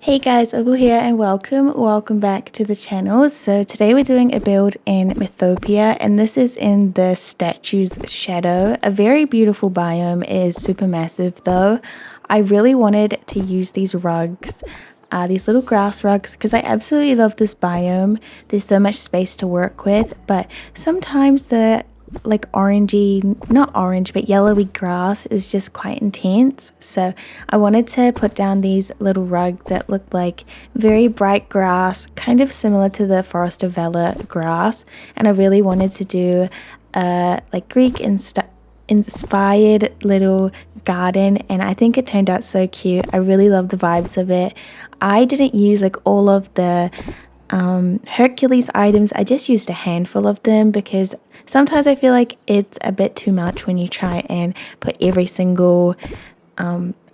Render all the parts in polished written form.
Hey guys, Ogle here and welcome back to the channel. So today we're doing a build in Mythopia and this is in the statue's shadow. A very beautiful biome. It is super massive though. I really wanted to use these rugs, these little grass rugs, because I absolutely love this biome. There's so much space to work with, but sometimes the orangey, not orange, but yellowy grass is just quite intense. So I wanted to put down these little rugs that look like very bright grass, kind of similar to the Forest of Valor grass. And I really wanted to do a Greek inspired little garden, and I think it turned out so cute. I really love the vibes of it. I didn't use all of the Hercules items. I just used a handful of them because sometimes I feel like it's a bit too much when you try and put every single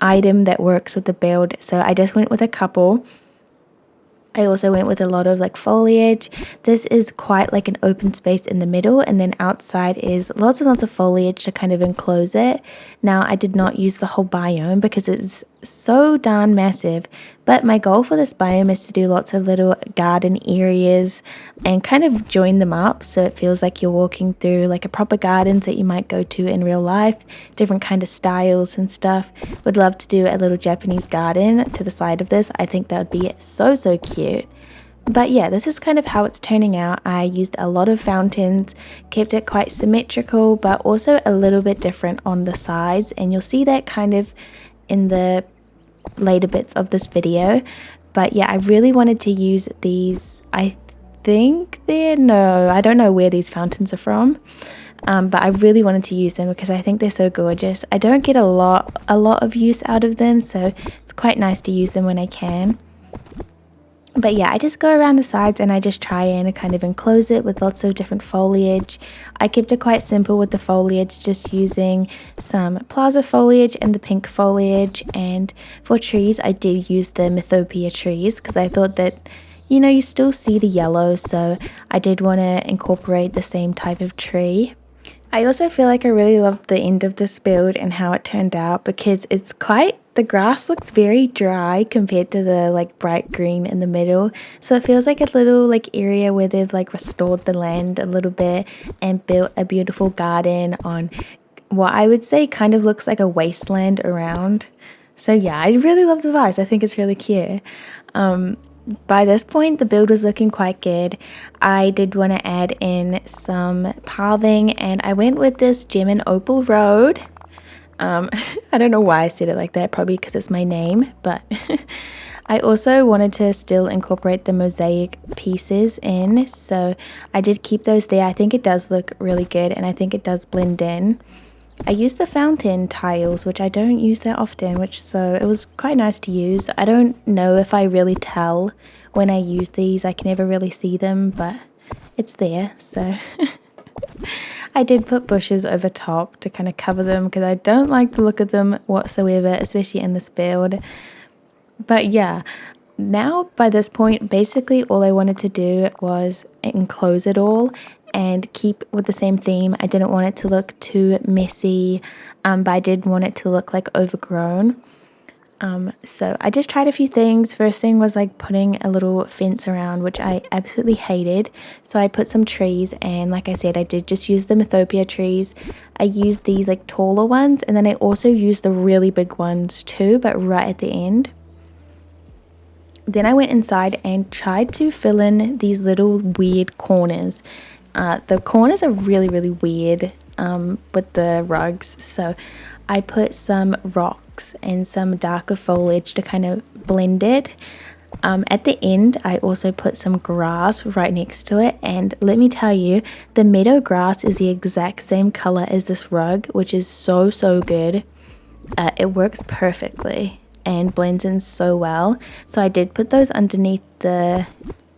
item that works with the build. So I just went with a couple. I also went with a lot of foliage. This is quite an open space in the middle, and then outside is lots and lots of foliage to kind of enclose it. Now I did not use the whole biome because it's so darn massive, but my goal for this biome is to do lots of little garden areas and kind of join them up so it feels like you're walking through a proper gardens that you might go to in real life, different kind of styles and stuff. Would love to do a little Japanese garden to the side of this. I think that would be so cute. But yeah, this is kind of how it's turning out. I used a lot of fountains, kept it quite symmetrical, but also a little bit different on the sides, and you'll see that kind of in the later bits of this video. But yeah, I really wanted to use these. I don't know where these fountains are from, but I really wanted to use them because I think they're so gorgeous. I don't get a lot of use out of them, so it's quite nice to use them when I can. But yeah, I just go around the sides and I just try and kind of enclose it with lots of different foliage. I kept it quite simple with the foliage, just using some plaza foliage and the pink foliage. And for trees, I did use the Mythopia trees because I thought that, you still see the yellow, so I did want to incorporate the same type of tree. I also feel like I really loved the end of this build and how it turned out because the grass looks very dry compared to the bright green in the middle. So it feels like a little area where they've restored the land a little bit and built a beautiful garden on what I would say kind of looks like a wasteland around. So yeah, I really love the vibes. I think it's really cute. By this point, the build was looking quite good. I did want to add in some pathing, and I went with this gem and opal road. I don't know why I said it like that, probably because it's my name, but I also wanted to still incorporate the mosaic pieces in, so I did keep those there. I think it does look really good, and I think it does blend in. I used the fountain tiles, which I don't use that often, so it was quite nice to use. I don't know if I really tell when I use these. I can never really see them, but it's there, so I did put bushes over top to kind of cover them because I don't like the look of them whatsoever, especially in this build. But yeah, now by this point, basically all I wanted to do was enclose it all and keep with the same theme. I didn't want it to look too messy, but I did want it to look overgrown. So I just tried a few things. First thing was putting a little fence around, which I absolutely hated. So I put some trees, and like I said, I did just use the Mythopia trees. I used these taller ones, and then I also used the really big ones too, but right at the end. Then I went inside and tried to fill in these little weird corners. The corners are really weird with the rugs, so I put some rocks and some darker foliage to kind of blend it. At the end, I also put some grass right next to it, and let me tell you, the meadow grass is the exact same color as this rug, which is so good. It works perfectly and blends in so well. So I did put those underneath the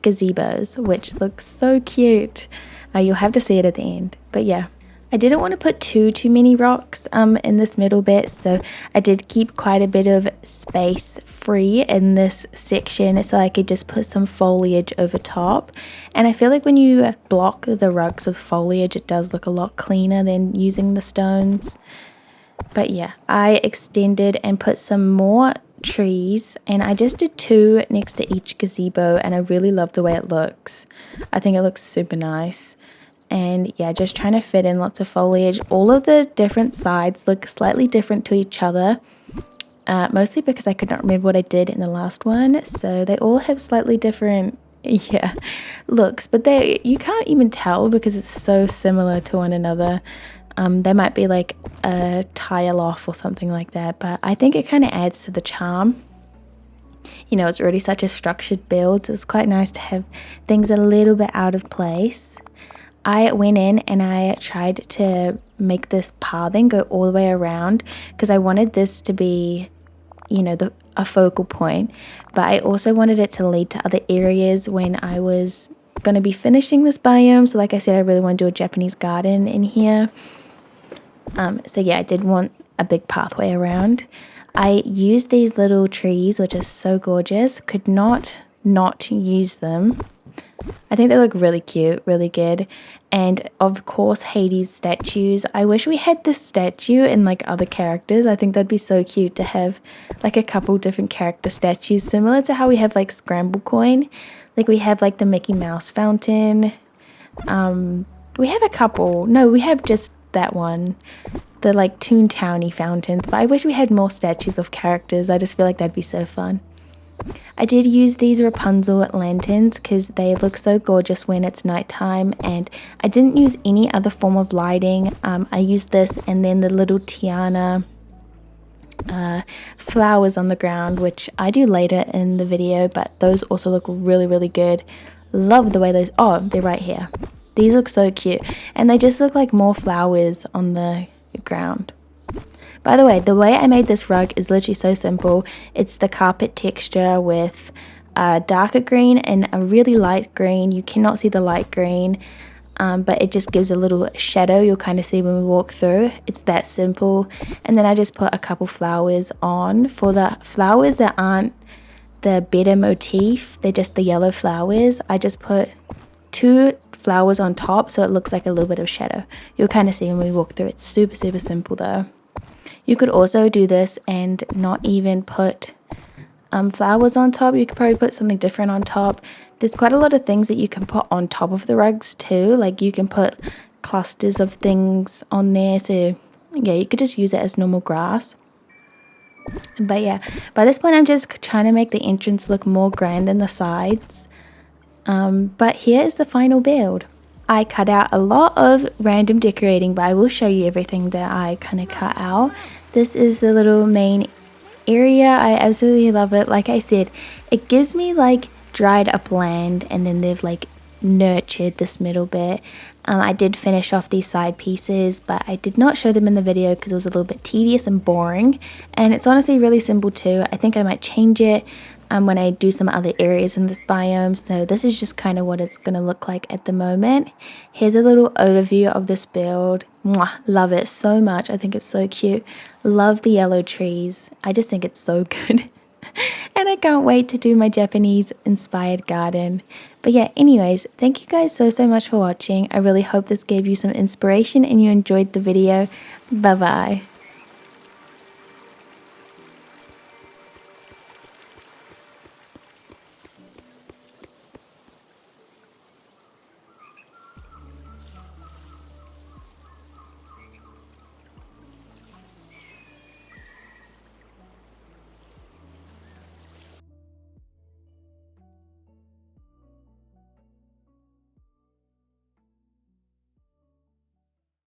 gazebos, which looks so cute. You'll have to see it at the end, but yeah. I didn't want to put too many rocks in this middle bit, so I did keep quite a bit of space free in this section so I could just put some foliage over top. And I feel like when you block the rugs with foliage, it does look a lot cleaner than using the stones. But yeah, I extended and put some more trees, and I just did 2 next to each gazebo, and I really love the way it looks. I think it looks super nice. And yeah, just trying to fit in lots of foliage. All of the different sides look slightly different to each other, mostly because I could not remember what I did in the last one. So they all have slightly different looks, but you can't even tell because it's so similar to one another. They might be like a tile off or something like that, but I think it kind of adds to the charm. You know, it's already such a structured build, so it's quite nice to have things a little bit out of place. I went in and I tried to make this pathing go all the way around because I wanted this to be, you know, a focal point, but I also wanted it to lead to other areas when I was going to be finishing this biome. So like I said, I really want to do a Japanese garden in here. So yeah, I did want a big pathway around. I used these little trees, which are so gorgeous. Could not use them. I think they look really cute, really good. And of course, Hades statues. I wish we had this statue in like other characters. I think that'd be so cute to have like a couple different character statues, similar to how we have like Scramble Coin. Like we have like the Mickey Mouse fountain. We have a couple. No, we have just that one. The like Towny fountains. But I wish we had more statues of characters. I just feel like that'd be so fun. I did use these Rapunzel lanterns because they look so gorgeous when it's nighttime, and I didn't use any other form of lighting. I used this and then the little Tiana flowers on the ground, which I do later in the video, but those also look really, really good. Love the way those, oh, they're right here. These look so cute, and they just look like more flowers on the ground. By the way I made this rug is literally so simple. It's the carpet texture with a darker green and a really light green. You cannot see the light green, but it just gives a little shadow you'll kind of see when we walk through. It's that simple. And then I just put a couple flowers on. For the flowers that aren't the better motif, they're just the yellow flowers, I just put 2 flowers on top so it looks like a little bit of shadow. You'll kind of see when we walk through. It's super, super simple though. You could also do this and not even put flowers on top. You could probably put something different on top. There's quite a lot of things that you can put on top of the rugs too. Like you can put clusters of things on there. So yeah, you could just use it as normal grass. But yeah, by this point I'm just trying to make the entrance look more grand than the sides. But here is the final build. I cut out a lot of random decorating, but I will show you everything that I kind of cut out. This is the little main area. I absolutely love it. Like I said, it gives me like dried up land, and then they've like nurtured this middle bit. I did finish off these side pieces, but I did not show them in the video because it was a little bit tedious and boring, and it's honestly really simple too. I think I might change it when I do some other areas in this biome. So this is just kind of what it's going to look like at the moment. Here's a little overview of this build. Mwah, love it so much. I think it's so cute. Love the yellow trees. I just think it's so good. And I can't wait to do my Japanese inspired garden. But yeah, anyways, thank you guys so much for watching. I really hope this gave you some inspiration and you enjoyed the video. Bye bye.